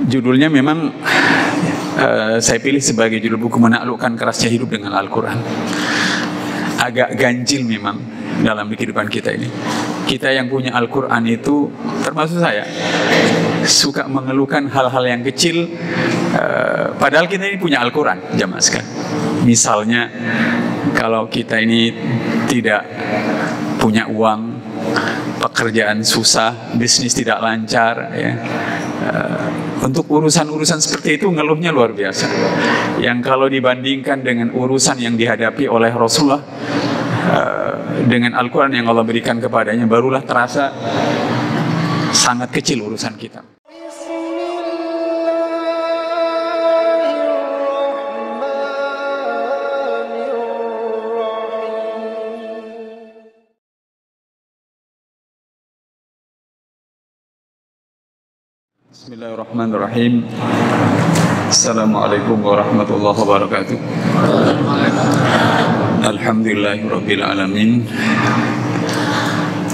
Judulnya memang saya pilih sebagai judul buku Menaklukkan Kerasnya Hidup dengan Al-Quran. Agak ganjil memang dalam kehidupan kita ini. Kita yang punya Al-Quran itu, termasuk saya, suka mengeluhkan hal-hal yang kecil, padahal kita ini punya Al-Quran, jamaah sekalian. Misalnya, kalau kita ini tidak punya uang, pekerjaan susah, bisnis tidak lancar, ya. Untuk urusan-urusan seperti itu ngeluhnya luar biasa. Yang kalau dibandingkan dengan urusan yang dihadapi oleh Rasulullah, dengan Al-Quran yang Allah berikan kepadanya, barulah terasa sangat kecil urusan kita. Bismillahirrahmanirrahim. Assalamualaikum warahmatullahi wabarakatuh. Alhamdulillahirabbil alamin.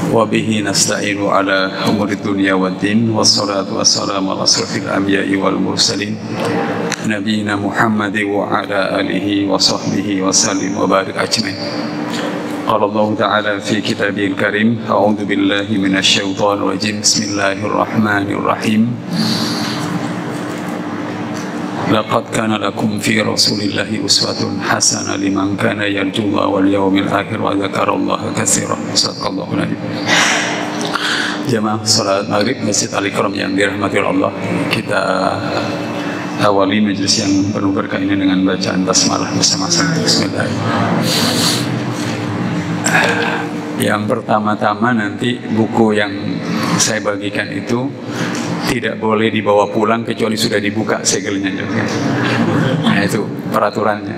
Wa bihi nasta'inu ala umuri dunya waddin. Wassalatu wassalamu ala asrofil anbiya'i wal mursalin, nabiyina Muhammadin wa ala alihi wa sahbihi wa sallim wa barik ajmain. Qala Allah Ta'ala fi kitabihil karim, a'udzu billahi minasy syaithanir rajim. Bismillahirrahmanirrahim. Laqad kana lakum fi Rasulillahi uswatun hasanah liman kana yarjullaha wal yawmil akhir wa dzakarallaha katsiran. Shadaqallahul adzim. Jamaah salat maghrib Masjid Al-Ikram yang dirahmati Allah, kita awali majelis yang penuh berkah ini dengan bacaan basmalah bersama-sama. Bismillahirrahmanirrahim. Yang pertama-tama, nanti buku yang saya bagikan itu tidak boleh dibawa pulang kecuali sudah dibuka segelnya juga. Nah, itu peraturannya.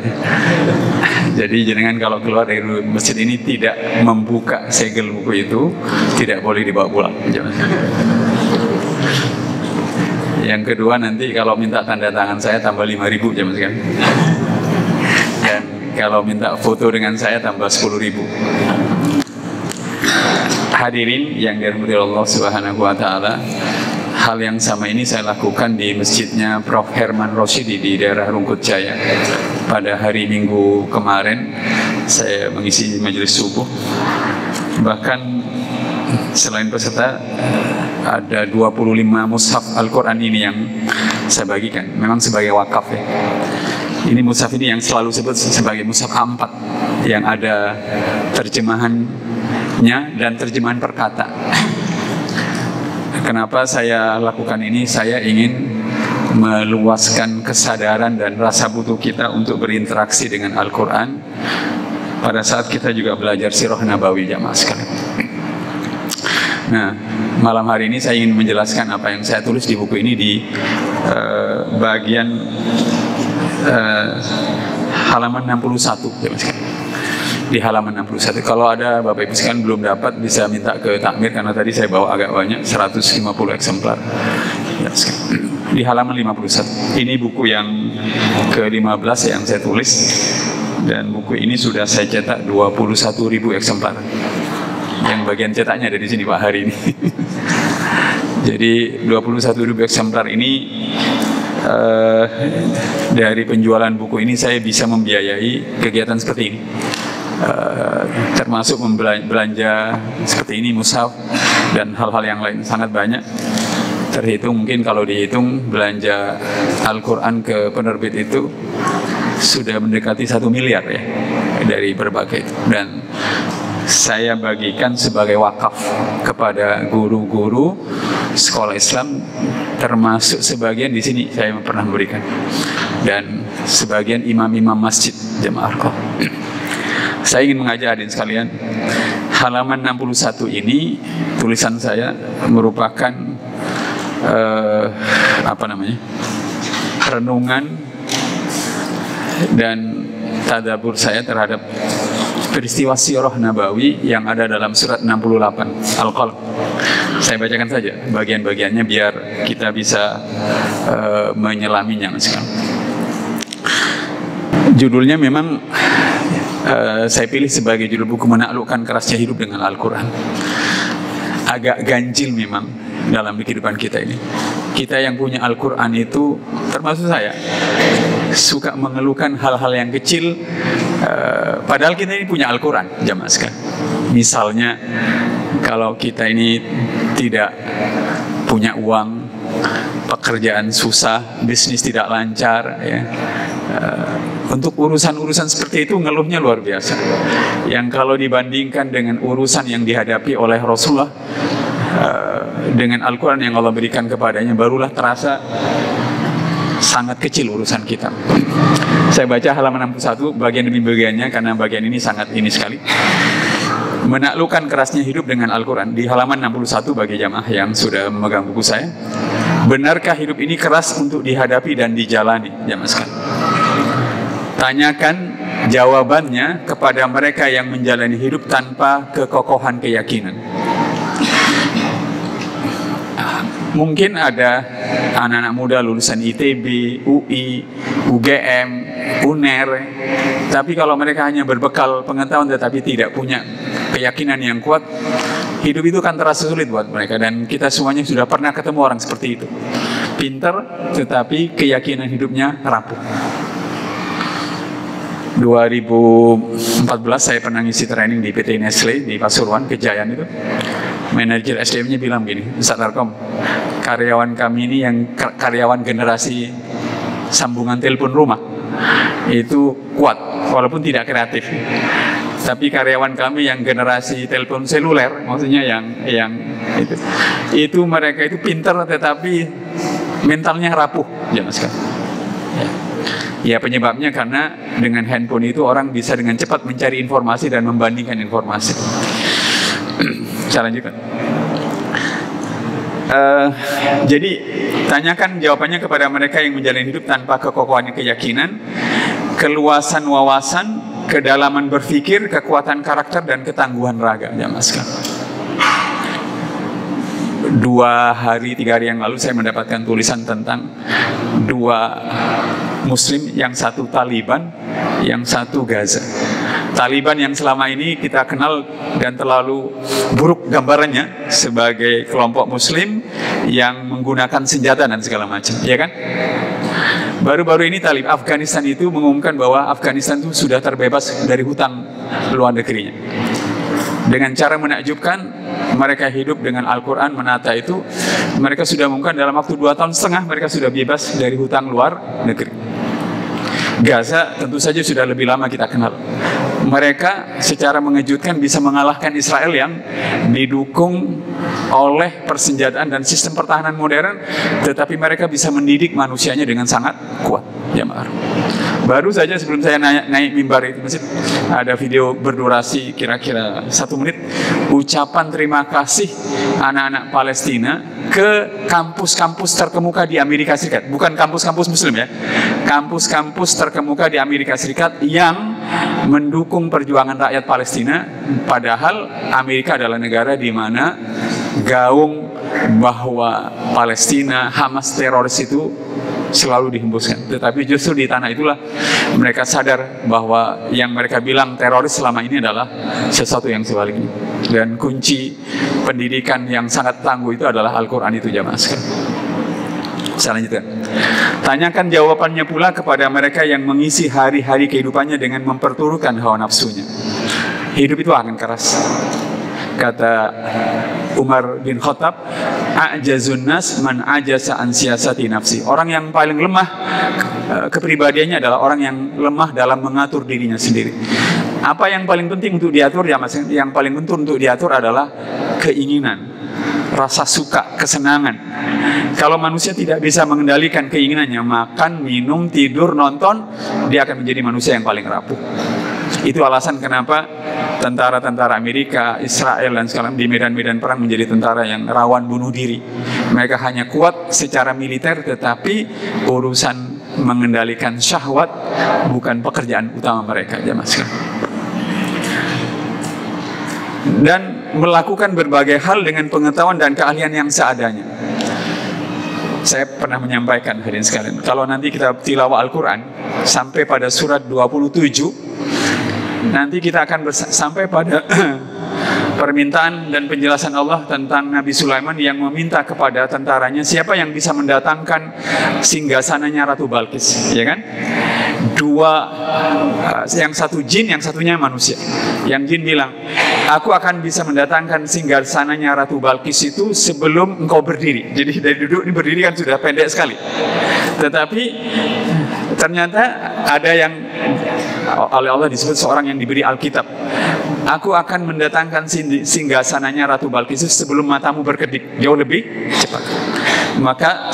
Jadi jangan kalau keluar dari masjid ini tidak membuka segel buku itu, tidak boleh dibawa pulang. Yang kedua, nanti kalau minta tanda tangan saya tambah 5.000 jam sekali. Dan kalau minta foto dengan saya tambah 10.000. Hadirin yang dirahmati Allah Subhanahu wa Ta'ala, hal yang sama ini saya lakukan di masjidnya Prof. Herman Rosyidi di daerah Rungkut Jaya. Pada hari Minggu kemarin saya mengisi majelis subuh. Bahkan selain peserta, ada 25 mushaf Al-Quran ini yang saya bagikan, memang sebagai wakaf ya. Ini mushaf ini yang selalu disebut sebagai mushaf A4, yang ada terjemahannya dan terjemahan perkata. Kenapa saya lakukan ini? Saya ingin meluaskan kesadaran dan rasa butuh kita untuk berinteraksi dengan Al-Quran pada saat kita juga belajar sirah nabawi, jamaah sekalian. Nah, malam hari ini saya ingin menjelaskan apa yang saya tulis di buku ini di bagian halaman 61, jamaah sekalian. Di halaman 61. Kalau ada Bapak Ibu sekalian belum dapat, bisa minta ke takmir, karena tadi saya bawa agak banyak, 150 eksemplar. Ya, di halaman 51. Ini buku yang ke-15 yang saya tulis, dan buku ini sudah saya cetak 21.000 eksemplar. Yang bagian cetaknya ada di sini Pak hari ini. Jadi 21.000 eksemplar ini, dari penjualan buku ini saya bisa membiayai kegiatan seperti ini. Termasuk belanja seperti ini, mushaf dan hal-hal yang lain, sangat banyak. Terhitung, mungkin kalau dihitung belanja Al-Quran ke penerbit itu sudah mendekati 1 miliar ya, dari berbagai itu. Dan saya bagikan sebagai wakaf kepada guru-guru sekolah Islam, termasuk sebagian di sini saya pernah memberikan, dan sebagian imam-imam masjid, jamaah Arqam. Saya ingin mengajak hadirin sekalian, halaman 61 ini tulisan saya merupakan renungan dan tadabbur saya terhadap peristiwa sirah nabawi yang ada dalam surat 68 Al-Qalb. Saya bacakan saja bagian-bagiannya biar kita bisa menyelaminya. Judulnya memang saya pilih sebagai judul buku Menaklukkan Kerasnya Hidup dengan Al-Quran. Agak ganjil memang dalam kehidupan kita ini. kita yang punya Al-Quran itu, termasuk saya, suka mengeluhkan hal-hal yang kecil, padahal kita ini punya Al-Quran, jamaah sekalian. Misalnya, kalau kita ini tidak punya uang, pekerjaan susah, bisnis tidak lancar, ya. Untuk urusan-urusan seperti itu ngeluhnya luar biasa. Yang kalau dibandingkan dengan urusan yang dihadapi oleh Rasulullah, dengan Al-Quran yang Allah berikan kepadanya, barulah terasa sangat kecil urusan kita. Saya baca halaman 61 bagian demi bagiannya, karena bagian ini sangat ini sekali. Menaklukkan kerasnya hidup dengan Al-Quran. Di halaman 61 bagi jamaah yang sudah memegang buku saya. Benarkah hidup ini keras untuk dihadapi dan dijalani, jamaah sekalian? Tanyakan jawabannya kepada mereka yang menjalani hidup tanpa kekokohan keyakinan. Mungkin ada anak-anak muda lulusan ITB, UI, UGM, UNER, tapi kalau mereka hanya berbekal pengetahuan tetapi tidak punya keyakinan yang kuat, hidup itu kan terasa sulit buat mereka. Dan kita semuanya sudah pernah ketemu orang seperti itu. Pintar tetapi keyakinan hidupnya rapuh. 2014 saya pernah ngisi training di PT Nestle di Pasuruan, Kejayaan itu. Manajer SDM-nya bilang gini, Ustaz Arkom, karyawan kami ini yang karyawan generasi sambungan telepon rumah itu kuat, walaupun tidak kreatif. Tapi karyawan kami yang generasi telepon seluler, maksudnya yang itu mereka itu pintar tetapi mentalnya rapuh, jangan sekali. Ya penyebabnya karena dengan handphone itu orang bisa dengan cepat mencari informasi dan membandingkan informasi. Saya lanjutkan. Jadi tanyakan jawabannya kepada mereka yang menjalani hidup tanpa kekokohan keyakinan, keluasan wawasan, kedalaman berpikir, kekuatan karakter dan ketangguhan raga. Jamaah sekalian. 2 hari 3 hari yang lalu saya mendapatkan tulisan tentang 2 Muslim, yang satu Taliban, yang satu Gaza. Taliban yang selama ini kita kenal dan terlalu buruk gambarannya sebagai kelompok Muslim yang menggunakan senjata dan segala macam, ya kan? Baru-baru ini Taliban Afghanistan itu mengumumkan bahwa Afghanistan itu sudah terbebas dari hutang luar negerinya. Dengan cara menakjubkan, mereka hidup dengan Al-Quran, menata itu. Mereka sudah mengumumkan dalam waktu 2,5 tahun mereka sudah bebas dari hutang luar negeri. Gaza tentu saja sudah lebih lama kita kenal. Mereka secara mengejutkan bisa mengalahkan Israel yang didukung oleh persenjataan dan sistem pertahanan modern, tetapi mereka bisa mendidik manusianya dengan sangat kuat. Jamaah. Baru saja sebelum saya naik mimbar itu masjid, ada video berdurasi kira-kira 1 menit, ucapan terima kasih anak-anak Palestina ke kampus-kampus terkemuka di Amerika Serikat. Bukan kampus-kampus Muslim ya, kampus-kampus terkemuka di Amerika Serikat yang mendukung perjuangan rakyat Palestina. Padahal Amerika adalah negara di mana gaung bahwa Palestina, Hamas, teroris itu selalu dihembuskan. Tetapi justru di tanah itulah mereka sadar bahwa yang mereka bilang teroris selama ini adalah sesuatu yang sebaliknya. Dan kunci pendidikan yang sangat tangguh itu adalah Al-Quran itu, jamaah sekalian. Saya lanjutkan. Tanyakan jawabannya pula kepada mereka yang mengisi hari-hari kehidupannya dengan memperturutkan hawa nafsunya. Hidup itu akan keras. Kata Umar bin Khattab, a'jazun nas man ajasa an siyasati nafsi. Orang yang paling lemah kepribadiannya adalah orang yang lemah dalam mengatur dirinya sendiri. Apa yang paling penting untuk diatur, ya Mas? Yang paling penting untuk diatur adalah keinginan, rasa suka, kesenangan. Kalau manusia tidak bisa mengendalikan keinginannya, makan, minum, tidur, nonton, dia akan menjadi manusia yang paling rapuh. Itu alasan kenapa tentara-tentara Amerika, Israel dan sekarang di medan-medan perang menjadi tentara yang rawan bunuh diri. Mereka hanya kuat secara militer, tetapi urusan mengendalikan syahwat bukan pekerjaan utama mereka, jamaah sekalian. Dan melakukan berbagai hal dengan pengetahuan dan keahlian yang seadanya. Saya pernah menyampaikan, hadirin sekalian, kalau nanti kita tilawah Al-Quran sampai pada surat 27, nanti kita akan sampai pada permintaan dan penjelasan Allah tentang Nabi Sulaiman yang meminta kepada tentaranya siapa yang bisa mendatangkan singgasananya Ratu Balkis, ya kan? Dua, yang satu jin, yang satunya manusia. Yang jin bilang, aku akan bisa mendatangkan singgasananya Ratu Balkis itu sebelum engkau berdiri. Jadi dari duduk ini berdiri kan sudah pendek sekali. Tetapi ternyata ada yang oleh Allah disebut seorang yang diberi Alkitab. Aku akan mendatangkan singgasananya Ratu Balkis sebelum matamu berkedip, jauh lebih cepat. Maka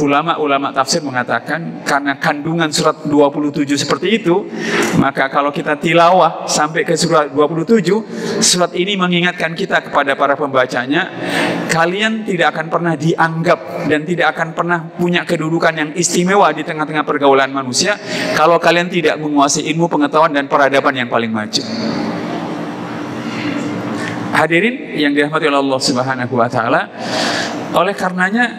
ulama-ulama tafsir mengatakan karena kandungan surat 27 seperti itu, maka kalau kita tilawah sampai ke surat 27, surat ini mengingatkan kita kepada para pembacanya, kalian tidak akan pernah dianggap dan tidak akan pernah punya kedudukan yang istimewa di tengah-tengah pergaulan manusia kalau kalian tidak menguasai ilmu pengetahuan dan peradaban yang paling maju. Hadirin yang dirahmati oleh Allah Subhanahu wa taala, oleh karenanya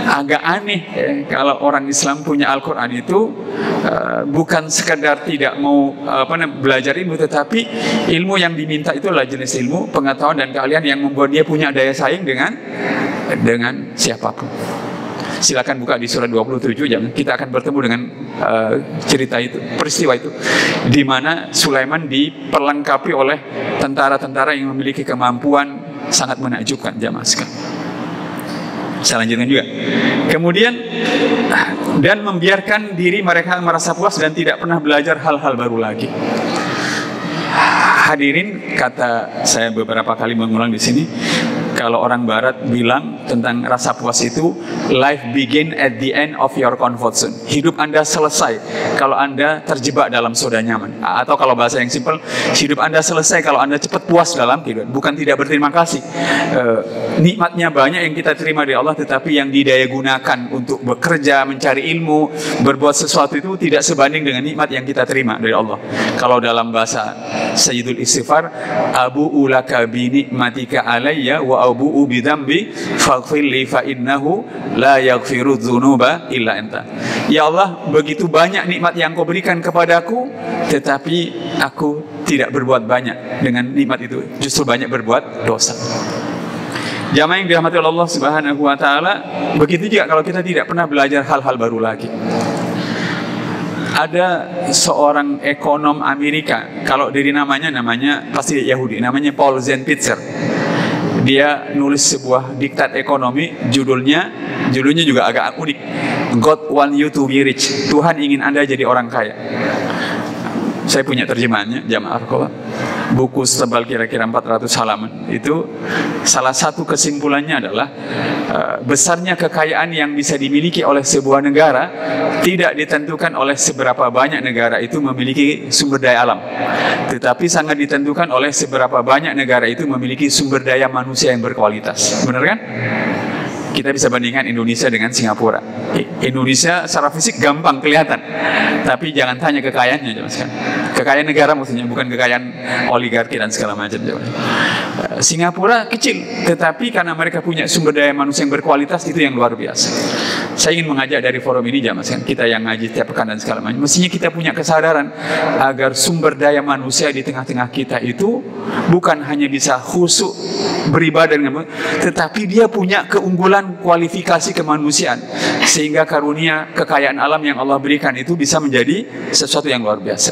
agak aneh kalau orang Islam punya Al-Quran itu bukan sekedar tidak mau belajar ilmu, tetapi ilmu yang diminta itu adalah jenis ilmu pengetahuan dan keahlian yang membuat dia punya daya saing dengan siapapun. Silakan buka di surat 27, kita akan bertemu dengan cerita itu, peristiwa itu, di mana Sulaiman diperlengkapi oleh tentara-tentara yang memiliki kemampuan sangat menakjubkan, jamaah sekalian. Saya lanjutkan juga. Kemudian dan membiarkan diri mereka merasa puas dan tidak pernah belajar hal-hal baru lagi. Hadirin, kata saya beberapa kali mengulang di sini, kalau orang Barat bilang tentang rasa puas itu, life begin at the end of your comfort zone. Hidup Anda selesai kalau Anda terjebak dalam zona nyaman. Atau kalau bahasa yang simpel, hidup Anda selesai kalau Anda cepat puas dalam kehidupan. Bukan tidak berterima kasih. Nikmatnya banyak yang kita terima dari Allah, tetapi yang didaya gunakan untuk bekerja, mencari ilmu, berbuat sesuatu itu tidak sebanding dengan nikmat yang kita terima dari Allah. Kalau dalam bahasa Sayyidul Istighfar, abu'u laka bi nikmatika alayya wa abu'u bidambi faghfirli fa innahu la yaghfiru dzunuba illa anta. Ya Allah, begitu banyak nikmat yang kau berikan kepadaku, tetapi aku tidak berbuat banyak dengan nikmat itu, justru banyak berbuat dosa. Jamaah yang dirahmati oleh Allah Subhanahu wa taala, begitu juga kalau kita tidak pernah belajar hal-hal baru lagi. Ada seorang ekonom Amerika, kalau dari namanya pasti Yahudi, namanya Paul Zentitzer. Dia nulis sebuah diktat ekonomi, judulnya juga agak unik. God want you to be rich. Tuhan ingin Anda jadi orang kaya. Saya punya terjemahannya, jamaah Arkola. Buku setebal kira-kira 400 halaman. Itu salah satu kesimpulannya adalah besarnya kekayaan yang bisa dimiliki oleh sebuah negara tidak ditentukan oleh seberapa banyak negara itu memiliki sumber daya alam, tetapi sangat ditentukan oleh seberapa banyak negara itu memiliki sumber daya manusia yang berkualitas. Benar kan? Kita bisa bandingkan Indonesia dengan Singapura. Indonesia secara fisik gampang kelihatan, tapi jangan tanya kekayaannya, kekayaan negara maksudnya, bukan kekayaan oligarki dan segala macam. Singapura kecil, tetapi karena mereka punya sumber daya manusia yang berkualitas, itu yang luar biasa. Saya ingin mengajak dari forum ini, kita yang ngaji tiap pekan dan segala macam, mestinya kita punya kesadaran agar sumber daya manusia di tengah-tengah kita itu bukan hanya bisa khusyuk beribadah dengan, tetapi dia punya keunggulan kualifikasi kemanusiaan, sehingga karunia kekayaan alam yang Allah berikan itu bisa menjadi sesuatu yang luar biasa.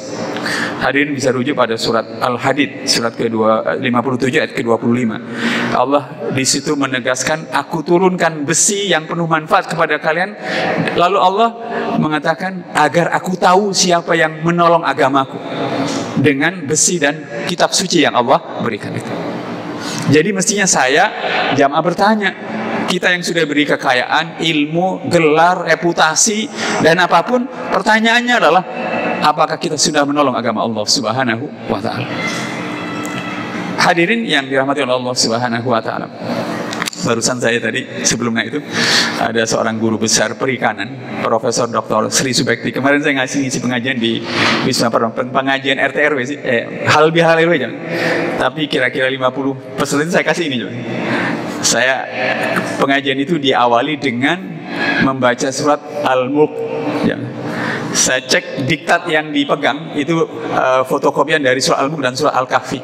Hadirin bisa rujuk pada surat Al-Hadid, surat ke-57 ayat ke-25. Allah di situ menegaskan, aku turunkan besi yang penuh manfaat kepada kalian. Lalu Allah mengatakan, agar aku tahu siapa yang menolong agamaku dengan besi dan kitab suci yang Allah berikan itu. Jadi mestinya saya, jamaah bertanya, kita yang sudah beri kekayaan, ilmu, gelar, reputasi, dan apapun, pertanyaannya adalah, apakah kita sudah menolong agama Allah Subhanahu wa ta'ala? Hadirin yang dirahmati oleh Allah Subhanahu wa ta'ala, barusan saya tadi sebelumnya itu ada seorang guru besar perikanan, Profesor Dr. Sri Subekti. Kemarin saya ngisi pengajian di Wisma pengajian RT/RW sih, halal RW jangan. Tapi kira-kira 50% itu saya kasih ini. Saya pengajian itu diawali dengan membaca surat Al-Mulk. Ya. Saya cek diktat yang dipegang itu fotokopian dari surat Al-Mulk dan surat Al-Kahfi.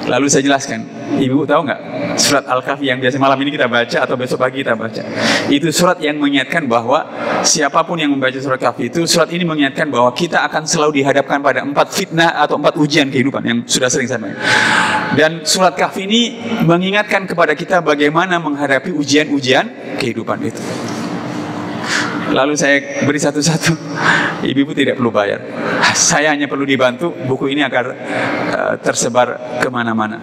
Lalu saya jelaskan, ibu tahu nggak surat Al-Kahfi yang biasa malam ini kita baca atau besok pagi kita baca? Itu surat yang mengingatkan bahwa siapapun yang membaca surat Kahfi itu, surat ini mengingatkan bahwa kita akan selalu dihadapkan pada 4 fitnah atau 4 ujian kehidupan yang sudah sering saya main. Dan surat Kahfi ini mengingatkan kepada kita bagaimana menghadapi ujian-ujian kehidupan itu. Lalu saya beri satu-satu. Ibu tidak perlu bayar. Saya hanya perlu dibantu buku ini agar tersebar kemana-mana.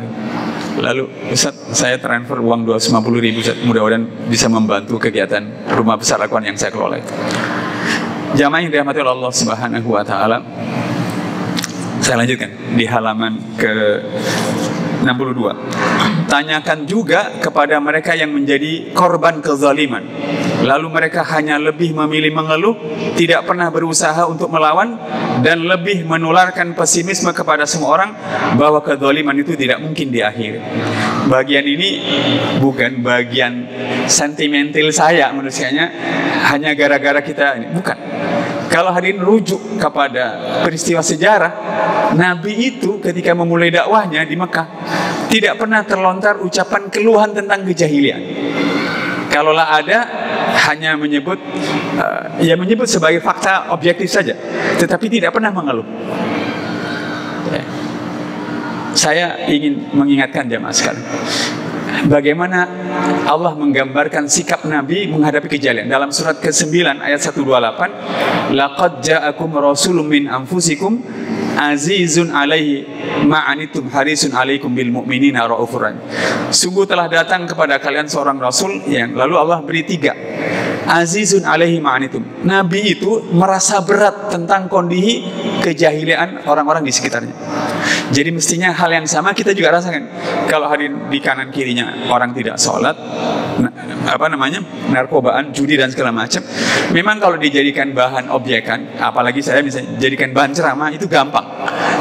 Lalu Ustaz, saya transfer uang 250.000 Ustaz. Mudah-mudahan bisa membantu kegiatan Rumah Besar Al-Quran yang saya kelola itu. Jamaah yang dirahmati oleh Allah Subhanahu wa taala. Saya lanjutkan di halaman ke 62. Tanyakan juga kepada mereka yang menjadi korban kezaliman, lalu mereka hanya lebih memilih mengeluh, tidak pernah berusaha untuk melawan, dan lebih menularkan pesimisme kepada semua orang bahwa kezaliman itu tidak mungkin diakhiri. Bagian ini bukan bagian sentimental saya, menurut saya hanya gara-gara kita ini, bukan. Kalau hadirin rujuk kepada peristiwa sejarah, Nabi itu ketika memulai dakwahnya di Mekah tidak pernah terlontar ucapan keluhan tentang kejahilian. Kalaulah ada, hanya menyebut menyebut sebagai fakta objektif saja, tetapi tidak pernah mengeluh. Saya ingin mengingatkan jamaah sekalian, bagaimana Allah menggambarkan sikap Nabi menghadapi kejahilian dalam surat ke-9 ayat 128. Laqad ja'akum rasulun min anfusikum azizun alaihi ma'anitum harisun alaikum bil mu'minina raufur rahim. Sungguh telah datang kepada kalian seorang rasul yang lalu Allah beri 3. Azizun alaihi ma'anitum. Nabi itu merasa berat tentang kondisi kejahilian orang-orang di sekitarnya. Jadi mestinya hal yang sama kita juga rasakan. Kalau hadir di kanan kirinya orang tidak sholat, narkobaan, judi dan segala macam. Memang kalau dijadikan bahan objekan, apalagi saya misalnya jadikan bahan ceramah, itu gampang.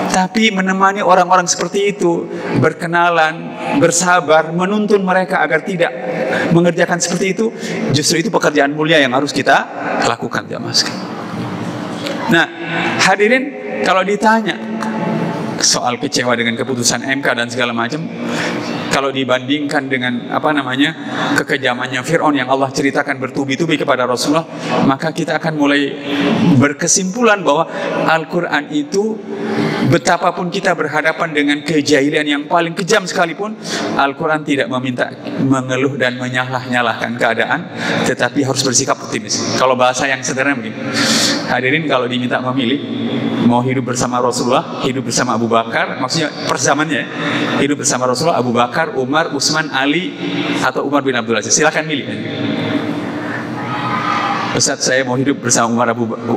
Tapi menemani orang-orang seperti itu, berkenalan, bersabar, menuntun mereka agar tidak mengerjakan seperti itu, justru itu pekerjaan mulia yang harus kita lakukan, jamaah sekalian. Nah, hadirin, kalau ditanya soal kecewa dengan keputusan MK dan segala macam, kalau dibandingkan dengan kekejamannya Fir'aun yang Allah ceritakan bertubi-tubi kepada Rasulullah, maka kita akan mulai berkesimpulan bahwa Al-Quran itu, betapapun kita berhadapan dengan kejahilian yang paling kejam sekalipun, Al-Quran tidak meminta mengeluh dan menyalah-nyalahkan keadaan, tetapi harus bersikap optimis. Kalau bahasa yang sederhana begini, hadirin, kalau diminta memilih, mau hidup bersama Rasulullah, hidup bersama Abu Bakar, maksudnya perzamannya, hidup bersama Rasulullah, Abu Bakar, Umar, Utsman, Ali, atau Umar bin Abdul Aziz, silakan milih. Ustaz, saya mau hidup bersama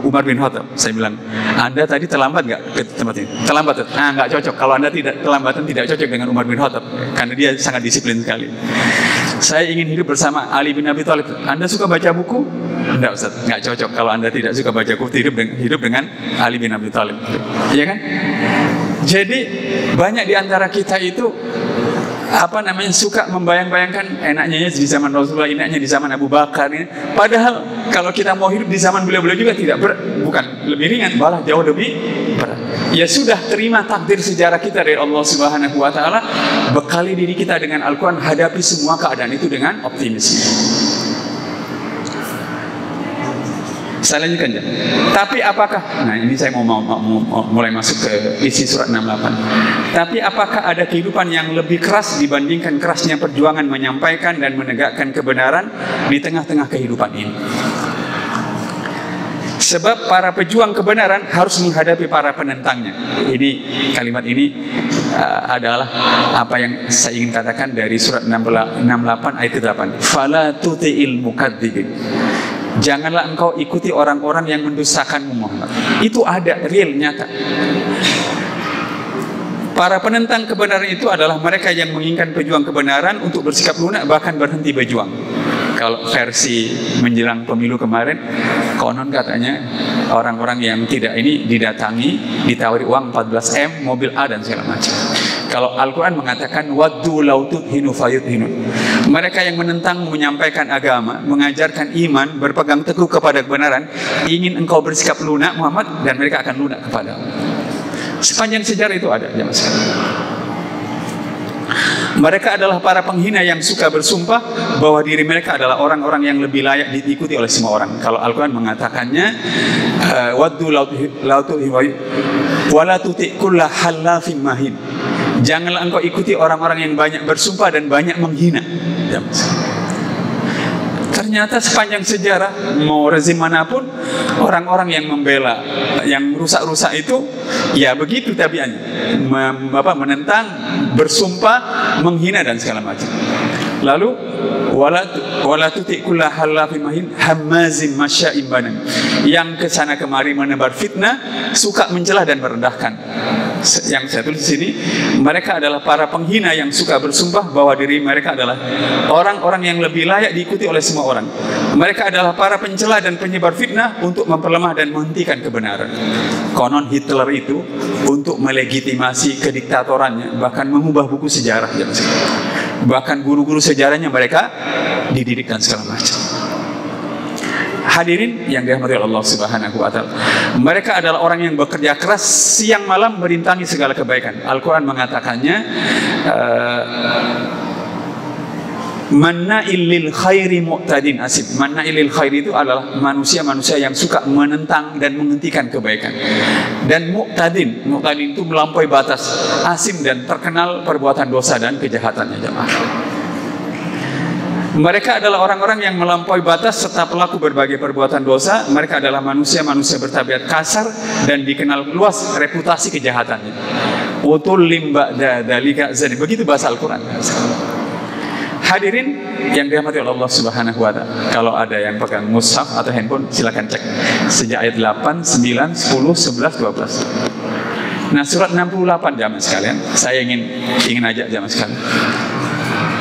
Umar bin Khattab. Saya bilang, Anda tadi terlambat nggak ke tempat ini? Terlambat. Nah, nggak cocok. Kalau Anda terlambatan tidak cocok dengan Umar bin Khattab, karena dia sangat disiplin sekali. Saya ingin hidup bersama Ali bin Abi Thalib. Anda suka baca buku? Enggak, Ustaz, nggak cocok. Kalau Anda tidak suka baca buku, hidup dengan Ali bin Abi Thalib. Iya kan? Jadi banyak di antara kita itu suka membayang-bayangkan enaknya di zaman Rasulullah, enaknya di zaman Abu Bakar ini. Padahal kalau kita mau hidup di zaman beliau-beliau juga bukan lebih ringan, malah jauh lebih berat. Ya sudah, terima takdir sejarah kita dari Allah Subhanahu wa taala, bekali diri kita dengan Al-Quran, hadapi semua keadaan itu dengan optimis. Saya lanjutkan ya. Tapi apakah, nah ini saya mau mulai masuk ke isi surat 68. Tapi apakah ada kehidupan yang lebih keras dibandingkan kerasnya perjuangan menyampaikan dan menegakkan kebenaran di tengah-tengah kehidupan ini? Sebab para pejuang kebenaran harus menghadapi para penentangnya. Ini kalimat ini adalah apa yang saya ingin katakan dari surat 68 ayat ke-8. Fala tuti'il mukadzibin. Janganlah engkau ikuti orang-orang yang mendustakanmu Muhammad. Itu ada, real, nyata. Para penentang kebenaran itu adalah mereka yang menginginkan pejuang kebenaran untuk bersikap lunak, bahkan berhenti berjuang. Kalau versi menjelang pemilu kemarin, konon katanya orang-orang yang tidak ini didatangi, ditawari uang 14M, mobil A dan segala macam. Kalau Al-Quran mengatakan waddu law tudhinu fayudhinun. Mereka yang menentang menyampaikan agama, mengajarkan iman, berpegang teguh kepada kebenaran, ingin engkau bersikap lunak Muhammad, dan mereka akan lunak kepada. Sepanjang sejarah itu ada, jamaah sekalian. Mereka adalah para penghina yang suka bersumpah bahwa diri mereka adalah orang-orang yang lebih layak diikuti oleh semua orang. Kalau Al-Quran mengatakannya, waddu wala tuti kulla halafin mahin. Janganlah engkau ikuti orang-orang yang banyak bersumpah dan banyak menghina. Ternyata sepanjang sejarah, mau rezim manapun, orang-orang yang membela, yang rusak-rusak itu, ya begitu tabiatnya, menentang, bersumpah, menghina dan segala macam. Lalu wala tuti kulla halafin mahin hammazim masya'im banan, yang kesana kemari menebar fitnah, suka mencela dan merendahkan. Yang saya tulis di sini, mereka adalah para penghina yang suka bersumpah bahwa diri mereka adalah orang-orang yang lebih layak diikuti oleh semua orang. Mereka adalah para pencela dan penyebar fitnah untuk memperlemah dan menghentikan kebenaran. Konon Hitler itu untuk melegitimasi kediktatorannya bahkan mengubah buku sejarah. Bahkan guru-guru sejarahnya mereka dididik dan segala macam. Hadirin yang dirahmati Allah Subhanahu wa taala, mereka adalah orang yang bekerja keras siang malam merintangi segala kebaikan. Al-Quran mengatakannya, manna'il lil khairi mu'tadin asim. Manna'il lil khairi itu adalah manusia-manusia yang suka menentang dan menghentikan kebaikan. Dan mu'tadin itu melampaui batas, asim dan terkenal perbuatan dosa dan kejahatannya, jemaah. Mereka adalah orang-orang yang melampaui batas serta pelaku berbagai perbuatan dosa. Mereka adalah manusia-manusia bertabiat kasar dan dikenal luas reputasi kejahatannya. Utul limba dalika zani. Begitu bahasa Al-Quran. Hadirin yang dirahmati oleh Allah Subhanahu wa taala, kalau ada yang pegang mushaf atau handphone silakan cek sejak ayat 8, 9, 10, 11, 12. Nah, surat 68 jamaah sekalian, saya ingin ajak jamaah sekalian.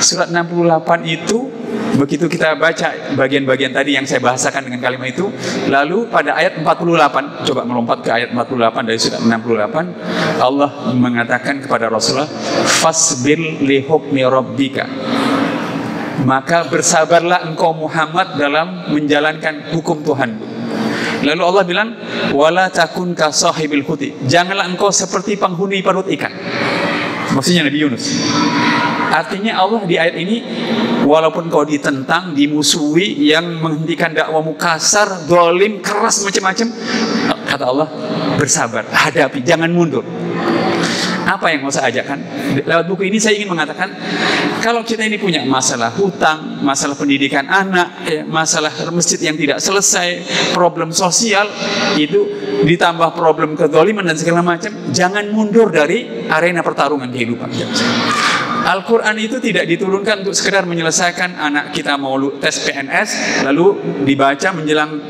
Surat 68 itu begitu kita baca bagian-bagian tadi yang saya bahasakan dengan kalimat itu, lalu pada ayat 48, coba melompat ke ayat 48 dari surat 68, Allah mengatakan kepada Rasulullah, fasbir li hukmi rabbika, maka bersabarlah engkau Muhammad dalam menjalankan hukum Tuhan. Lalu Allah bilang, wala takun ka sahibil huti, janganlah engkau seperti penghuni perut ikan. Maksudnya Nabi Yunus. Artinya Allah di ayat ini, walaupun kau ditentang, dimusuhi, yang menghentikan dakwamu kasar, zalim, keras, macam-macam, kata Allah, bersabar, hadapi, jangan mundur. Apa yang mau saya ajarkan? Lewat buku ini saya ingin mengatakan, kalau kita ini punya masalah hutang, masalah pendidikan anak, masalah masjid yang tidak selesai, problem sosial, itu ditambah problem kezaliman dan segala macam, jangan mundur dari arena pertarungan kehidupan. Al-Quran itu tidak diturunkan untuk sekedar menyelesaikan anak kita mau tes PNS lalu dibaca menjelang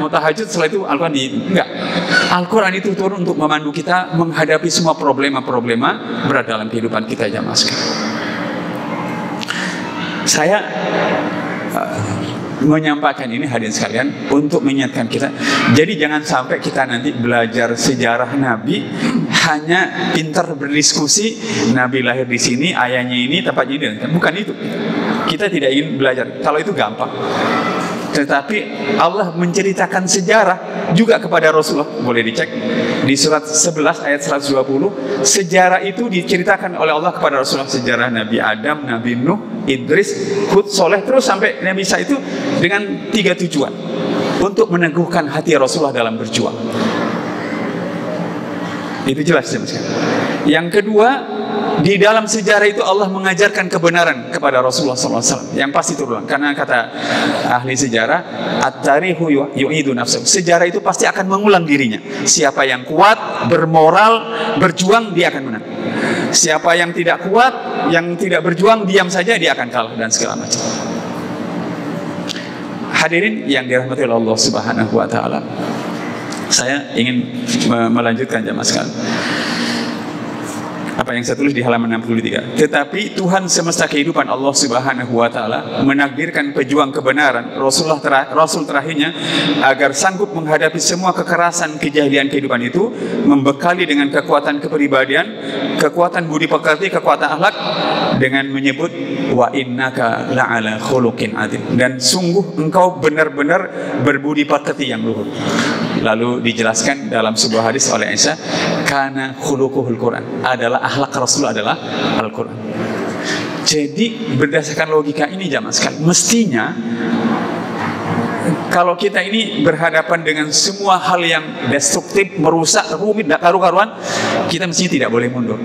mau tahajud, setelah itu Al-Quran enggak. Al-Quran itu turun untuk memandu kita menghadapi semua problema-problema berat dalam kehidupan kita, jamaah sekalian. Saya menyampaikan ini hadirin sekalian untuk mengingatkan kita. Jadi jangan sampai kita nanti belajar sejarah Nabi hanya pintar berdiskusi, Nabi lahir di sini, ayahnya ini, tempatnya ini. Bukan itu. Kita tidak ingin belajar. Kalau itu gampang. Tetapi Allah menceritakan sejarah juga kepada Rasulullah. Boleh dicek di surat 11 ayat 120. Sejarah itu diceritakan oleh Allah kepada Rasulullah. Sejarah Nabi Adam, Nabi Nuh, Idris, Hud, Soleh, terus sampai Nabi Isa, itu dengan 3 tujuan. Untuk meneguhkan hati Rasulullah dalam berjuang. Itu jelas. Yang kedua, di dalam sejarah itu Allah mengajarkan kebenaran kepada Rasulullah SAW yang pasti terulang. Karena kata ahli sejarah, at-tarihu yu'idu nafsahu, sejarah itu pasti akan mengulang dirinya. Siapa yang kuat, bermoral, berjuang, dia akan menang. Siapa yang tidak kuat, yang tidak berjuang, diam saja, dia akan kalah dan segala macam. Hadirin yang dirahmati oleh Allah Subhanahu wa taala, saya ingin melanjutkan jamaah sekalian apa yang saya tulis di halaman 63. Tetapi Tuhan semesta kehidupan, Allah Subhanahu wa taala, menakdirkan pejuang kebenaran Rasul terakhirnya agar sanggup menghadapi semua kekerasan kejahilian kehidupan itu, membekali dengan kekuatan kepribadian, kekuatan budi pekerti, kekuatan akhlak, dengan menyebut wa innaka la'ala khuluqin adzim, dan sungguh engkau benar-benar berbudi pekerti yang luhur. Lalu dijelaskan dalam sebuah hadis oleh Aisyah, kana khuluquhul Quran, adalah akhlak Rasul adalah Al-Quran. Jadi berdasarkan logika ini jamaah sekalian, mestinya kalau kita ini berhadapan dengan semua hal yang destruktif, merusak, rumit, tak karu-karuan, kita mestinya tidak boleh mundur.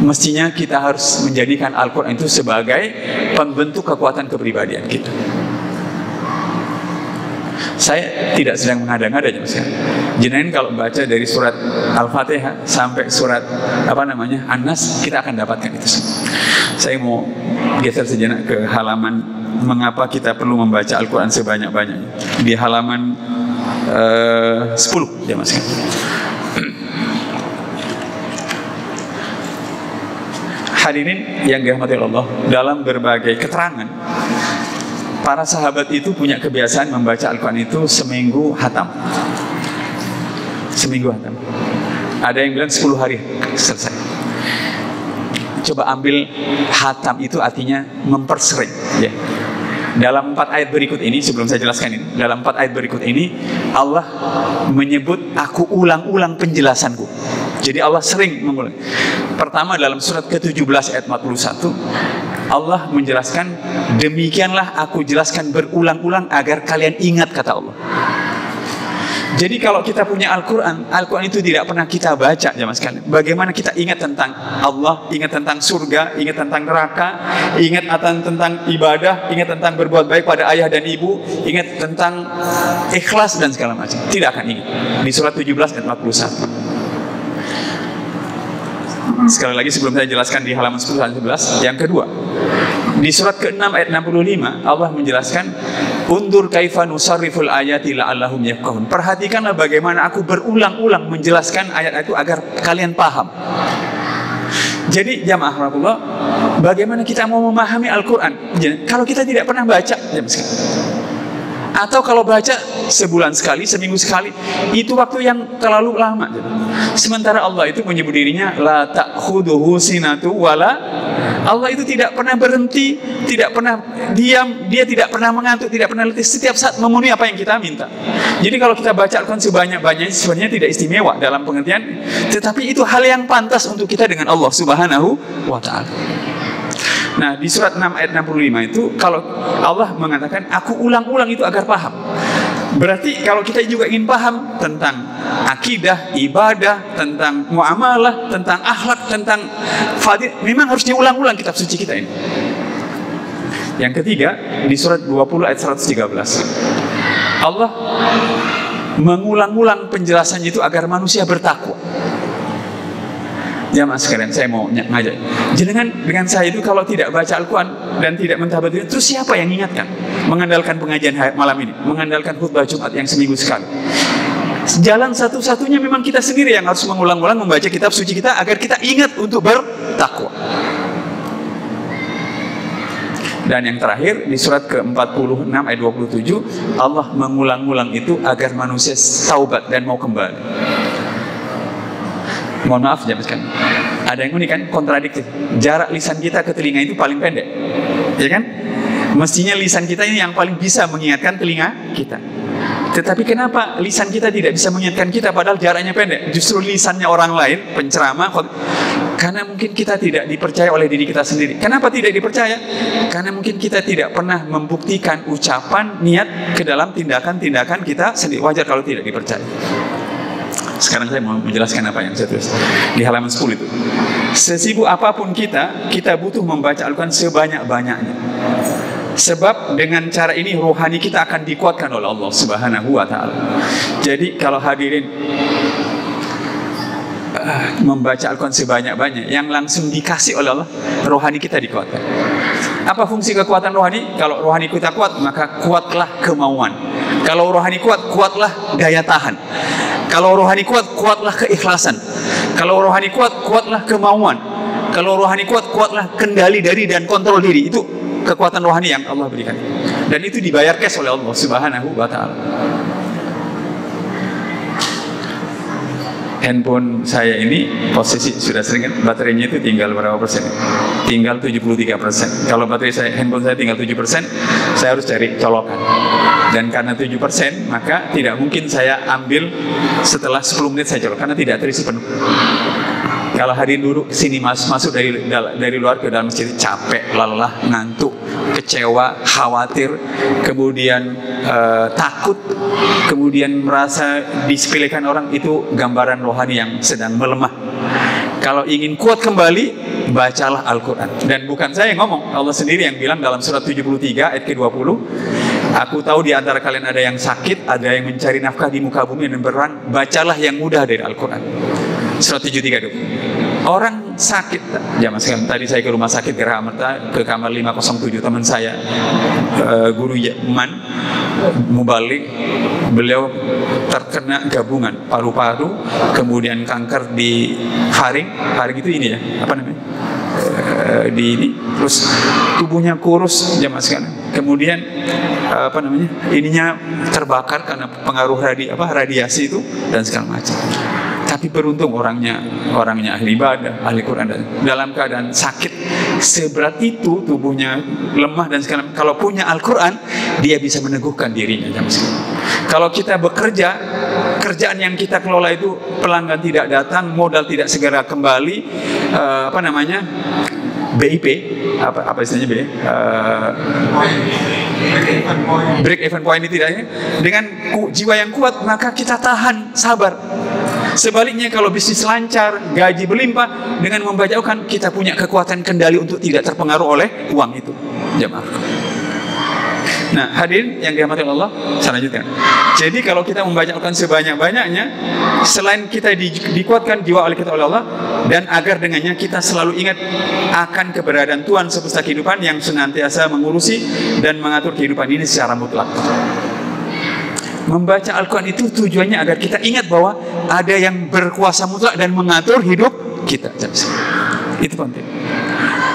Mestinya kita harus menjadikan Al-Quran itu sebagai pembentuk kekuatan kepribadian kita. Saya tidak sedang mengada-ngada, jenengan kalau baca dari surat Al-Fatihah sampai surat An-Nas, kita akan dapatkan itu semua. Saya mau geser sejenak ke halaman mengapa kita perlu membaca Al-Quran sebanyak-banyaknya. Di halaman 10 jamaah sekalian. Hadirin yang dirahmati Allah, dalam berbagai keterangan, para sahabat itu punya kebiasaan membaca Al-Quran itu seminggu hatam. Seminggu hatam. Ada yang bilang 10 hari selesai. Coba ambil hatam itu artinya mempersering, ya. Dalam 4 ayat berikut ini, sebelum saya jelaskan ini, dalam 4 ayat berikut ini Allah menyebut aku ulang-ulang penjelasanku. Jadi Allah sering mengulang. Pertama dalam surat ke-17 ayat 41, Allah menjelaskan, demikianlah aku jelaskan berulang-ulang agar kalian ingat, kata Allah. Jadi kalau kita punya Al-Quran, Al-Quran itu tidak pernah kita baca, jamaah sekalian. Bagaimana kita ingat tentang Allah, ingat tentang surga, ingat tentang neraka, ingat tentang ibadah, ingat tentang berbuat baik pada ayah dan ibu, ingat tentang ikhlas dan segala macam. Tidak akan ingat. Di surat 17 ayat 41. Sekali lagi sebelum saya jelaskan di halaman 10 dan 11, yang kedua, di surat ke-6 ayat 65 Allah menjelaskan, undur kaifa nusarriful ayati la'allahum yafqahun. Perhatikanlah bagaimana aku berulang-ulang menjelaskan ayat itu agar kalian paham. Jadi jamaah rahmatullah, bagaimana kita mau memahami Al-Quran kalau kita tidak pernah baca, atau kalau baca sebulan sekali, seminggu sekali, itu waktu yang terlalu lama. Sementara Allah itu menyebut dirinya la ta'khuduhu sinatu wala. Allah itu tidak pernah berhenti, tidak pernah diam, dia tidak pernah mengantuk, tidak pernah letih, setiap saat memenuhi apa yang kita minta. Jadi kalau kita baca Al-Quran sebanyak-banyaknya, sebenarnya tidak istimewa dalam pengertian, tetapi itu hal yang pantas untuk kita dengan Allah Subhanahu wa ta'ala. Nah, di surat 6 ayat 65 itu, kalau Allah mengatakan aku ulang-ulang itu agar paham, berarti kalau kita juga ingin paham tentang akidah, ibadah, tentang muamalah, tentang akhlak, tentang fadilah, memang harus diulang-ulang kitab suci kita ini. Yang ketiga, di surat 20 ayat 113, Allah mengulang-ulang penjelasannya itu agar manusia bertakwa. Jamaah sekalian, saya mau ngajak jenengan dengan saya itu kalau tidak baca Al-Quran dan tidak mentadabur, terus siapa yang ingatkan? Mengandalkan pengajian malam ini, mengandalkan khutbah Jumat yang seminggu sekali. Jalan satu-satunya memang kita sendiri yang harus mengulang-ulang membaca kitab suci kita agar kita ingat untuk bertakwa. Dan yang terakhir di surat ke-46 ayat 27, Allah mengulang-ulang itu agar manusia taubat dan mau kembali. Mohon maaf jamaah sekalian, ada yang unik kan, kontradiktif. Jarak lisan kita ke telinga itu paling pendek, ya kan? Mestinya lisan kita ini yang paling bisa mengingatkan telinga kita. Tetapi kenapa lisan kita tidak bisa mengingatkan kita padahal jaraknya pendek? Justru lisannya orang lain, penceramah. Karena mungkin kita tidak dipercaya oleh diri kita sendiri. Kenapa tidak dipercaya? Karena mungkin kita tidak pernah membuktikan ucapan, niat ke dalam tindakan-tindakan kita sendiri. Wajar kalau tidak dipercaya. Sekarang saya mau menjelaskan apa yang saya tulis di halaman 10 itu. Sesibuk apapun kita butuh membaca Al-Quran sebanyak-banyaknya. Sebab dengan cara ini rohani kita akan dikuatkan oleh Allah Subhanahu wa ta'ala. Jadi kalau hadirin membaca Al-Quran sebanyak-banyak, yang langsung dikasih oleh Allah, rohani kita dikuatkan. Apa fungsi kekuatan rohani? Kalau rohani kita kuat, maka kuatlah kemauan. Kalau rohani kuat, kuatlah daya tahan. Kalau rohani kuat, kuatlah keikhlasan. Kalau rohani kuat, kuatlah kemauan. Kalau rohani kuat, kuatlah kendali diri dan kontrol diri. Itu kekuatan rohani yang Allah berikan. Dan itu dibayar cash oleh Allah Subhanahu wa ta'ala. Handphone saya ini posisi sudah sering kan, baterainya itu tinggal berapa persen? Tinggal 73%. Kalau baterai handphone saya tinggal 7%, saya harus cari colokan. Dan karena 7%, maka tidak mungkin saya ambil setelah 10 menit saya colok, karena tidak terisi penuh. Kalau hadirin dulu sini masuk dari luar ke dalam masjid, capek, lelah, ngantuk, kecewa, khawatir, kemudian takut, kemudian merasa disepelekan orang, itu gambaran rohani yang sedang melemah. Kalau ingin kuat kembali, bacalah Al-Quran. Dan bukan saya yang ngomong, Allah sendiri yang bilang dalam surat 73 ayat ke-20, aku tahu di antara kalian ada yang sakit, ada yang mencari nafkah di muka bumi dan berperang, bacalah yang mudah dari Al-Quran. Surat 73 itu. Orang sakit, zaman sekarang, tadi saya ke rumah sakit Geraha Merta, ke kamar 507 teman saya, guru Yaman, mubalik, beliau terkena gabungan paru-paru, kemudian kanker di faring itu ini ya, apa namanya? Di ini, terus tubuhnya kurus zaman sekarang, kemudian apa namanya, ininya terbakar karena pengaruh radiasi itu dan segala macam. Tapi beruntung orangnya ahli ibadah, ahli Quran, dan dalam keadaan sakit seberat itu, tubuhnya lemah dan segala, kalau punya Al-Quran dia bisa meneguhkan dirinya. Kalau kita bekerja, kerjaan yang kita kelola itu pelanggan tidak datang, modal tidak segera kembali, BIP, apa istilahnya B? Break even point itu tidaknya. Dengan jiwa yang kuat, maka kita tahan, sabar. Sebaliknya kalau bisnis lancar, gaji berlimpah, dengan membaca Al-Quran kita punya kekuatan kendali untuk tidak terpengaruh oleh uang itu. Jamaah. Nah, hadirin yang dirahmati Allah, saya lanjutkan. Jadi kalau kita membaca Al-Quran sebanyak-banyaknya, selain kita dikuatkan jiwa oleh kita oleh Allah, dan agar dengannya kita selalu ingat akan keberadaan Tuhan semesta kehidupan yang senantiasa mengurusi dan mengatur kehidupan ini secara mutlak. Membaca Al-Quran itu tujuannya agar kita ingat bahwa ada yang berkuasa mutlak dan mengatur hidup kita. Itu penting.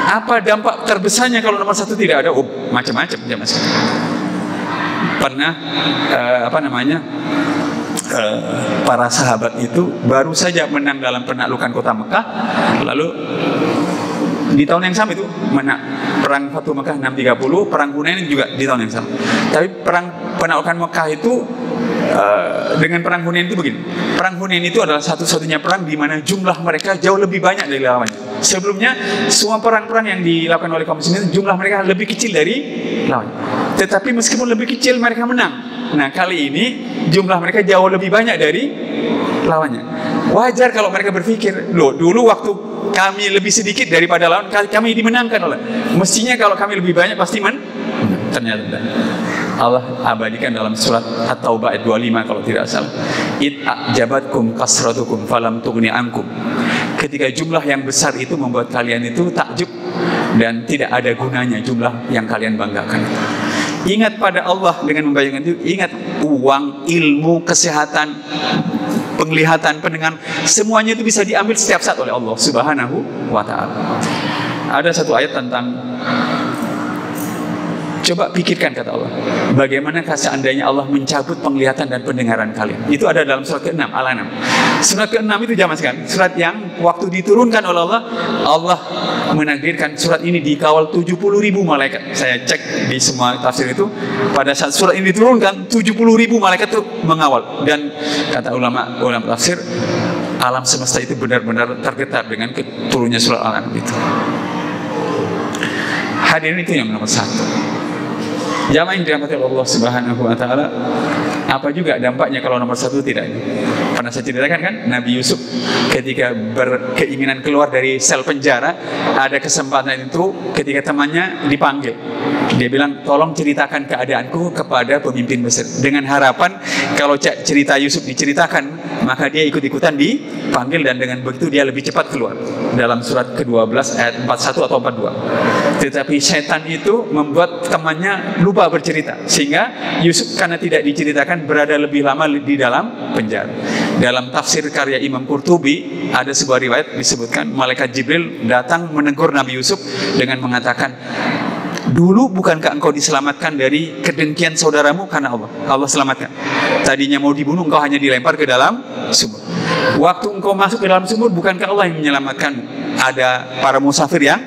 Apa dampak terbesarnya kalau nomor satu tidak ada? Macam-macam. Pernah para sahabat itu baru saja menang dalam penaklukan kota Mekah, lalu di tahun yang sama itu perang Fatu Mekah 630, perang Hunain juga di tahun yang sama. Tapi perang penaklukan Mekah itu dengan perang Hunain itu begini. Perang Hunain itu adalah satu-satunya perang di mana jumlah mereka jauh lebih banyak dari lawannya. Sebelumnya semua perang-perang yang dilakukan oleh kaum muslimin jumlah mereka lebih kecil dari lawannya. Tetapi meskipun lebih kecil mereka menang. Nah, kali ini jumlah mereka jauh lebih banyak dari lawannya. Wajar kalau mereka berpikir, loh, dulu waktu kami lebih sedikit daripada lawan, kami dimenangkan oleh. Mestinya kalau kami lebih banyak pasti ternyata Allah abadikan dalam surat At-Taubah ayat 25 kalau tidak salah. Id a'jabatkum kasratukum falam tughni ankum. Ketika jumlah yang besar itu membuat kalian itu takjub dan tidak ada gunanya jumlah yang kalian banggakan. Ingat pada Allah dengan membayangkan itu. Ingat uang, ilmu, kesehatan, penglihatan, pendengaran, semuanya itu bisa diambil setiap saat oleh Allah Subhanahu wa ta'ala. Ada satu ayat tentang, coba pikirkan kata Allah, bagaimana seandainya Allah mencabut penglihatan dan pendengaran kalian. Itu ada dalam surat ke-6 Al-An'am. Surat ke-6 itu zaman sekarang, surat yang waktu diturunkan oleh Allah menakdirkan surat ini dikawal 70.000 malaikat. Saya cek di semua tafsir itu, pada saat surat ini diturunkan 70.000 malaikat itu mengawal. Dan kata ulama tafsir, alam semesta itu benar-benar tergetar dengan turunnya surat Al-An'am itu. Hadirin, itu yang nomor satu. Jamaah yang dirahmati Allah Subhanahu wa ta'ala, apa juga dampaknya kalau nomor satu tidak ini? Pernah saya ceritakan kan, Nabi Yusuf ketika berkeinginan keluar dari sel penjara, ada kesempatan itu ketika temannya dipanggil. Dia bilang, tolong ceritakan keadaanku kepada pemimpin Mesir, dengan harapan kalau cerita Yusuf diceritakan, maka dia ikut-ikutan dipanggil, dan dengan begitu dia lebih cepat keluar. Dalam surat ke-12 ayat 41 atau 42. Tetapi setan itu membuat temannya lupa bercerita, sehingga Yusuf karena tidak diceritakan berada lebih lama di dalam penjara. Dalam tafsir karya Imam Qurtubi ada sebuah riwayat disebutkan malaikat Jibril datang menegur Nabi Yusuf dengan mengatakan, dulu bukankah engkau diselamatkan dari kedengkian saudaramu karena Allah selamatkan. Tadinya mau dibunuh, engkau hanya dilempar ke dalam sumur. Waktu engkau masuk ke dalam sumur, bukankah Allah yang menyelamatkanmu? Ada para musafir yang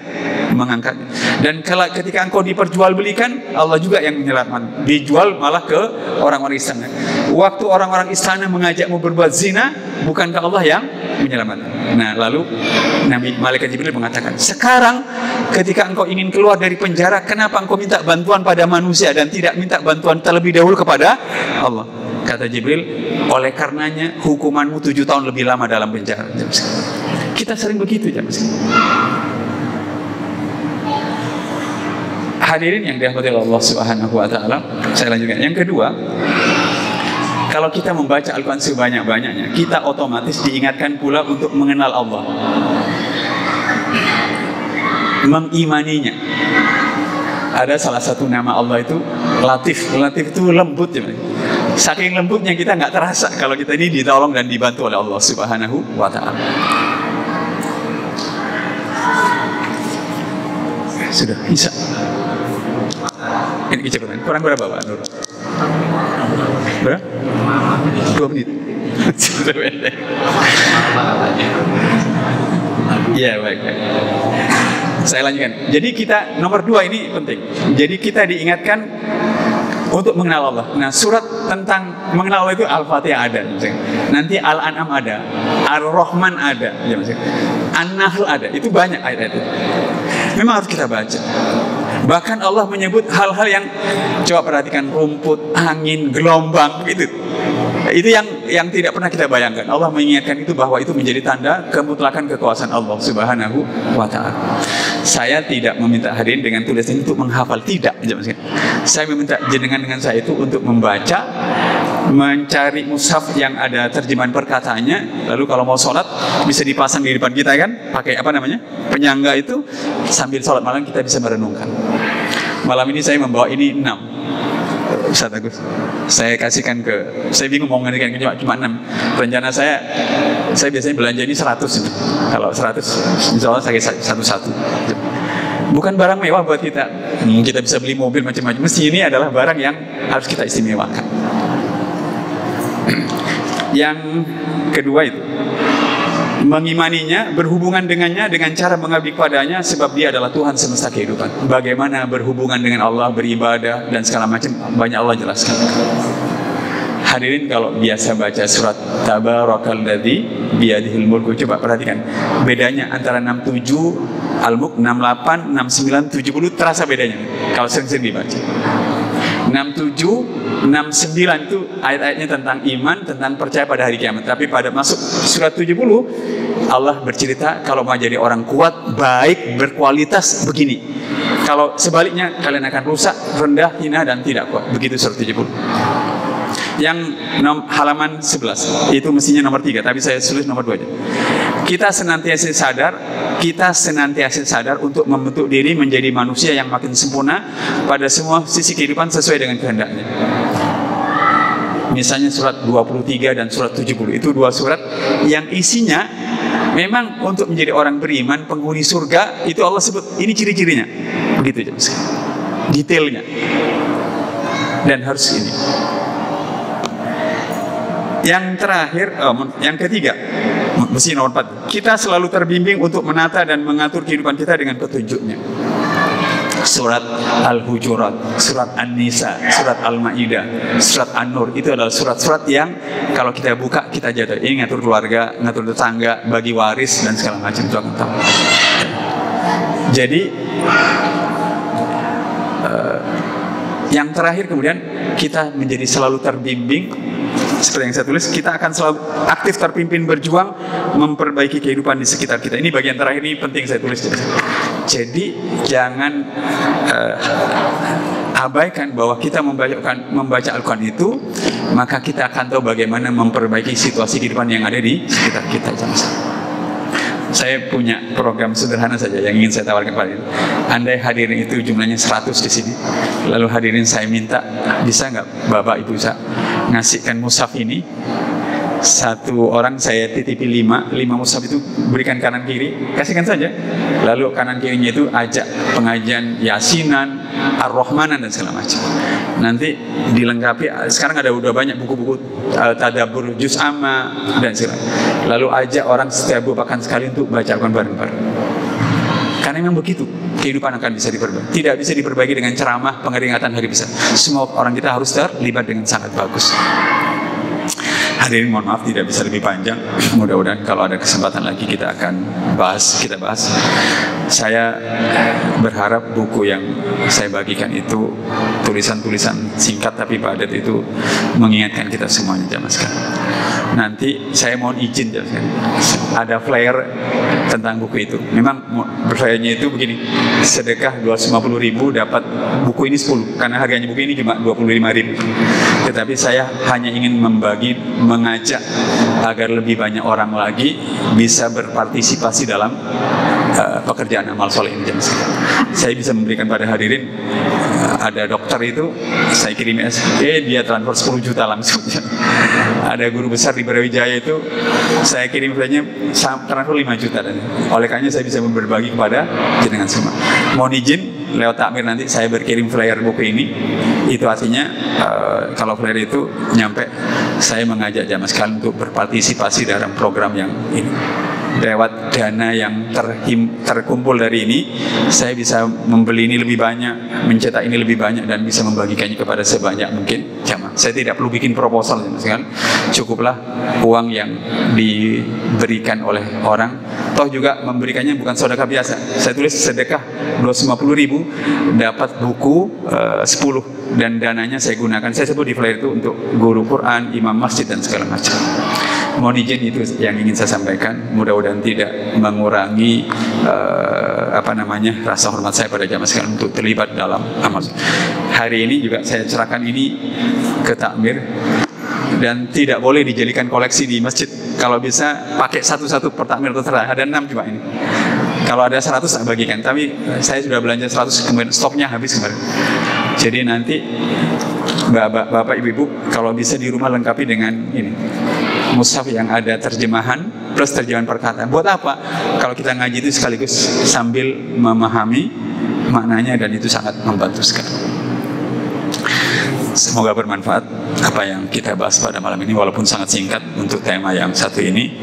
mengangkatnya. Dan ketika engkau diperjualbelikan, Allah juga yang menyelamatkan. Dijual malah ke orang-orang istana. Waktu orang-orang istana mengajakmu berbuat zina, bukankah Allah yang menyelamatkan? Nah, lalu Malaikat Jibril mengatakan, sekarang ketika engkau ingin keluar dari penjara, kenapa engkau minta bantuan pada manusia dan tidak minta bantuan terlebih dahulu kepada Allah? Kata Jibril, oleh karenanya hukumanmu 7 tahun lebih lama dalam penjara. Kita sering begitu, hadirin yang dirahmati Allah Subhanahu wa taala. Saya lanjutkan. Yang kedua, kalau kita membaca Al-Quran sebanyak-banyaknya, kita otomatis diingatkan pula untuk mengenal Allah, mengimaninya. Ada salah satu nama Allah itu Latif. Latif itu lembut, saking lembutnya kita nggak terasa kalau kita ini ditolong dan dibantu oleh Allah Subhanahu wa taala. Sudah bisa. Ini kecepatan. Kurang berapa, Pak Nur? Berapa? 2 menit. Iya, baik. Saya lanjutkan. Jadi kita nomor 2 ini penting. Jadi kita diingatkan untuk mengenal Allah. Nah, surat tentang mengenal Allah itu Al-Fatihah ada, nanti Al-An'am ada, Ar-Rahman ada, An-Nahl ada. Itu banyak ayat-ayat itu. Memang harus kita baca. Bahkan Allah menyebut hal-hal yang, coba perhatikan, rumput, angin, gelombang, itu yang tidak pernah kita bayangkan. Allah mengingatkan itu bahwa itu menjadi tanda kemutlakan kekuasaan Allah Subhanahu wa taala. Saya tidak meminta hadirin dengan tulisan untuk menghafal, tidak. Saya meminta jenengan dengan saya itu untuk membaca, mencari mushaf yang ada terjemahan perkataannya, lalu kalau mau sholat bisa dipasang di depan kita, kan, pakai penyangga itu, sambil sholat malam kita bisa merenungkan. Malam ini saya membawa ini 6, Ustaz Agus. Saya kasihkan saya bingung mau ngasihkan cuma 6. Rencana saya biasanya belanja ini 100. Kalau 100 insya Allah saya satu-satu. Bukan barang mewah buat kita. Kita bisa beli mobil macam-macam. Mesti ini adalah barang yang harus kita istimewakan. Yang kedua itu mengimaninya, berhubungan dengannya dengan cara mengabdi kepadanya, sebab dia adalah Tuhan semesta kehidupan. Bagaimana berhubungan dengan Allah, beribadah dan segala macam, banyak Allah jelaskan. Hadirin kalau biasa baca surat Tabarakalladzi biyadihil mulku, coba perhatikan bedanya antara 67 Al-Mulk, 68, 69, 70, terasa bedanya kalau sering-sering dibaca. 67, 69 itu ayat-ayatnya tentang iman, tentang percaya pada hari kiamat. Tapi pada masuk surat 70, Allah bercerita kalau mau jadi orang kuat, baik, berkualitas begini. Kalau sebaliknya kalian akan rusak, rendah, hina dan tidak kuat. Begitu surat 70. Yang halaman 11 itu mestinya nomor 3, tapi saya tulis nomor 2 aja. Kita senantiasa sadar untuk membentuk diri menjadi manusia yang makin sempurna pada semua sisi kehidupan sesuai dengan kehendaknya. Misalnya surat 23 dan surat 70 itu 2 surat yang isinya memang untuk menjadi orang beriman, penghuni surga, itu Allah sebut ini ciri-cirinya. Begitu aja, detailnya. Dan harus ini. Yang terakhir, yang ketiga, mesti nomor 4. Kita selalu terbimbing untuk menata dan mengatur kehidupan kita dengan petunjuknya. Surat Al-Hujurat, surat An-Nisa, surat Al-Ma'idah, surat An-Nur, itu adalah surat-surat yang kalau kita buka kita jatuh. Ini ngatur keluarga, ngatur tetangga, bagi waris dan segala macam, itu akan tahu. Jadi yang terakhir kemudian kita menjadi selalu terbimbing. Seperti yang saya tulis, kita akan selalu aktif terpimpin berjuang memperbaiki kehidupan di sekitar kita. Ini bagian terakhir, ini penting saya tulis. Jadi jangan abaikan bahwa kita membaca Al-Quran itu, maka kita akan tahu bagaimana memperbaiki situasi kehidupan yang ada di sekitar kita. Saya punya program sederhana saja yang ingin saya tawarkan pada ini. Andai hadirin itu jumlahnya 100 di sini, lalu hadirin saya minta, bisa nggak Bapak Ibu saya ngasihkan mushaf ini, satu orang saya titipi 5 mushaf itu berikan kanan kiri, kasihkan saja. Lalu kanan kirinya itu ajak pengajian Yasinan, Ar-Rahmanan dan segala macam. Nanti dilengkapi, sekarang udah banyak buku-buku tadabbur juz amma dan segala. Lalu ajak orang setiap 2 pekan sekali untuk baca Al-Quran bareng-bareng. Karena memang begitu kehidupan akan bisa diperbaiki. Tidak bisa diperbaiki dengan ceramah pengeringatan hari besar. Semua orang kita harus terlibat dengan sangat bagus. Hadirin, mohon maaf tidak bisa lebih panjang. Mudah-mudahan kalau ada kesempatan lagi kita akan bahas. Saya berharap buku yang saya bagikan itu tulisan-tulisan singkat tapi padat, itu mengingatkan kita semuanya jamaah sekalian. Nanti saya mohon izin jamaah sekalian, ada flyer tentang buku itu. Memang flyernya itu begini, sedekah 250.000 dapat buku ini 10, karena harganya buku ini cuma 25.000. Tetapi saya hanya ingin mengajak agar lebih banyak orang lagi bisa berpartisipasi dalam pekerjaan amal soleh ini. Saya bisa memberikan pada hadirin, ada dokter itu saya kirim dia transfer 10 juta langsung. Ada guru besar di Brawijaya itu saya kirim flyernya transfer 5 juta. Dan oleh karena saya bisa berbagi kepada jenengan semua. Mohon izin lewat takmir nanti saya berkirim flyer buku ini. Itu artinya kalau flyer itu nyampe, saya mengajak jamaah sekalian untuk berpartisipasi dalam program yang ini. Lewat dana yang terkumpul dari ini, saya bisa membeli ini lebih banyak, mencetak ini lebih banyak, dan bisa membagikannya kepada sebanyak mungkin jamaah. Saya tidak perlu bikin proposal, kan? Cukuplah uang yang diberikan oleh orang. Toh juga memberikannya bukan sedekah biasa. Saya tulis sedekah 250.000 dapat buku 10, dan dananya saya gunakan. Saya sebut di flyer itu untuk guru Quran, imam masjid, dan segala macam. Mohon izin, itu yang ingin saya sampaikan. Mudah-mudahan tidak mengurangi rasa hormat saya pada jamaah sekalian untuk terlibat dalam amal. Hari ini juga saya serahkan ini ke takmir, dan tidak boleh dijadikan koleksi di masjid. Kalau bisa pakai satu-satu per takmir terserah. Ada 6 cuma ini. Kalau ada 100 saya bagikan. Tapi saya sudah belanja 100, kemudian stoknya habis kemarin. Jadi nanti bapak ibu-ibu kalau bisa di rumah lengkapi dengan ini, mushaf yang ada terjemahan plus terjemahan perkataan. Buat apa? Kalau kita ngaji itu sekaligus sambil memahami maknanya, dan itu sangat membantu sekali. Semoga bermanfaat apa yang kita bahas pada malam ini, walaupun sangat singkat untuk tema yang satu ini.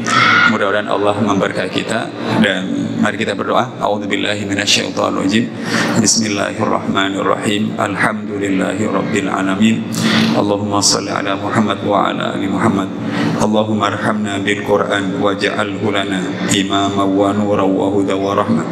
Mudah-mudahan Allah memberkahi kita, dan mari kita berdoa. A'udzubillahi minasyaitonirrajim. Bismillahirrahmanirrahim. Alhamdulillahirabbil alamin. Allahumma shalli ala Muhammad wa ala ali Muhammad. Allahumma arhamna bil Qur'an waj'alhu lana imaman wa nuran wa hudan wa rahmah.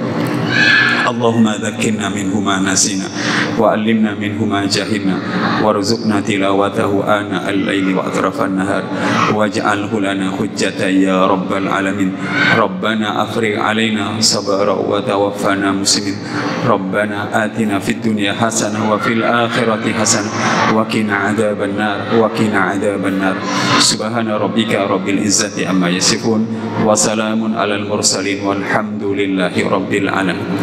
Allahumma dzakkirna minhu ma nasina wa 'allimna minhu ma jahilna warzuqna tilawatahu ana al-laili wa atrafan nahar waj'alhu lana hujjatan ya rabbal alamin. Rabbana afrigh 'alaina sabra wa tawaffana muslimin. Rabbana atina fid dunya hasanah wa fil akhirati hasanah wa qina adzaban nar. Subhana rabbika rabbil izzati amma yasifun wa salamun alal mursalin walhamdulillahi rabbil alamin.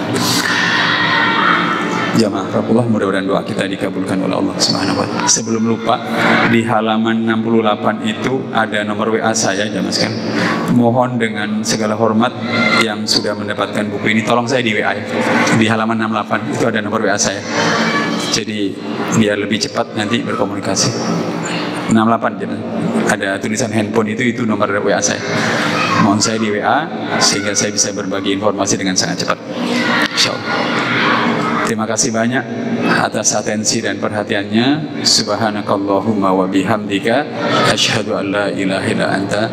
Jamaah Rabbullah, mudah-mudahan doa kita dikabulkan oleh Allah Subhanahu wa taala. Sebelum lupa, di halaman 68 itu ada nomor WA saya jamaah sekalian. Mohon dengan segala hormat yang sudah mendapatkan buku ini, tolong saya di WA ya. Di halaman 68 itu ada nomor WA saya. Jadi biar lebih cepat nanti berkomunikasi. 68 ada tulisan handphone, itu nomor WA saya. Mohon saya di WA sehingga saya bisa berbagi informasi dengan sangat cepat. Insyaallah. Terima kasih banyak atas atensi dan perhatiannya. Subhanakallahumma wa bihamdika asyhadu an la ilaha illa anta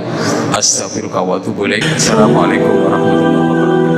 astaghfiruka wa atubu ilaik. Assalamualaikum warahmatullahi wabarakatuh.